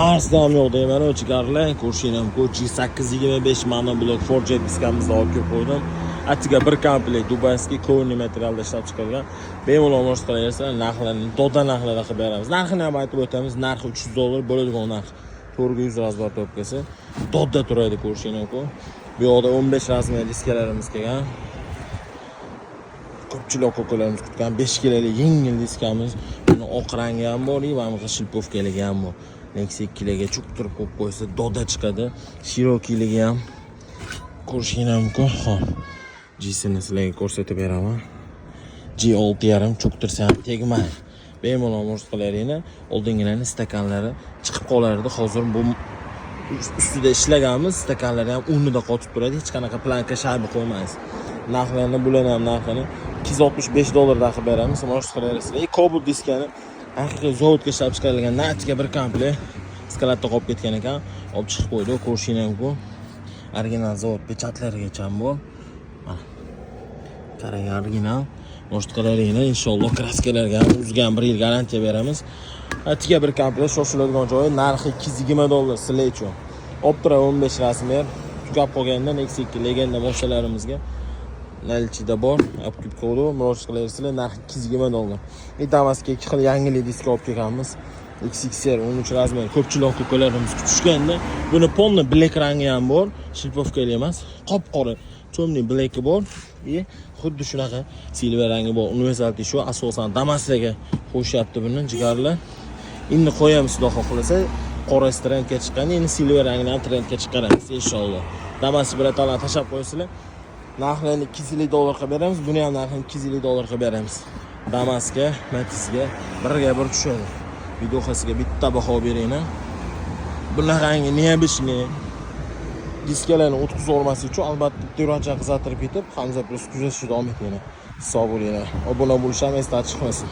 Marsda ham yo'q deyman, o'chigarlar. Ko'rishing mumkin. G825 mana blok Forget diskamizda olib kelib qo'ydim. Atiga bir komplekt dubayskiy kovni materialda ishlab chiqarilgan. Bemalol o'rnash qilaversa, narxlarni to'da narxlarda qilib beramiz. Narxini ham aytib o'tamiz. Narxi $300 bo'ladigan narx. 400 razbar topgasi. To'da turadi, ko'rishing mumkin. Bu yoqda 15 razmer diskalarimiz kelgan. Ko'pchilik ko'kolarimiz kutgan 5 kilolik yengil diskamiz. Buni oq rangi ham bor, va shilpovkaligi ham bor. Nexia 2 kiloga chuktirib qo'yib qo'ysa, doda chiqadi. Shirokiyligi ham ko'rishing mumkin. Xo'p. G-sini sizlarga ko'rsatib beraman. G6.5 cho'ktirsa ham tegmaydi. Bemalol o'rnash qilaveringlar. Oldingilarning stakanlari chiqib qolardi. Hozir bu ustida ishlaganmiz, stakanlari ham unida qotib turadi. Hech qanaqa planka shaybi qo'ymaysiz. Narxlarni bular ham narxini $265 da qilib beramiz. O'rnash qilaverasizlar. Kobul diskani haqiqiy zavodga ishlab chiqarilgan Natiga bir komplekt skalatda qolib ketgan ekan. Olib chiqib qo'ydi. Ko'rishing mumkin. Original zavod pechatlarigacha bor. Qarang, original. Boshqalaringlar inshaalloh kraskalarga uzgan 1 yil garantiya beramiz. Atiga bir komplekt shoshiladigan joyi narxi $220 sizlar uchun. Optra 15 razmer. Tugab qolganda Nexia 2 legenda moshalarimizga nalchida bor. Olib kelib qo'ydi. Murojaat qilaversizlar. Narxi $220. Itamasga 2 xil yangi disk olib kelganmiz. XXR 13 razmer. Ko'pchilik ko'kolarimiz kutishganda buni polni black rangi ham bor. Shilpovkali emas, qop-qora cho'mli black bor. Xuddi shunaqa silver rangi bor. Universal shu asosan Damas'ga qo'shyapti buni jigarlar. Endi qo'yamiz xudo xohlasa, qora trendga chiqqanda endi silver rangini ham trendga chiqaramiz inshaalloh. Damas birotalar tashab qo'ysizlar. Narxini $250 qilib beramiz. Buni ham narxini $250 qilib beramiz. Damasga, Matizga birga bir tushadi. Videoxasiga bitta baho beringlar. Bunaqangi neobishni diskalarni o'tkazib olmaslik uchun albatta terancha qizartirib ketib, Hamza Plus kuzatishni davom etinglar. Sog' bo'linglar. Obuna bo'lishni ham esdan chiqmasin.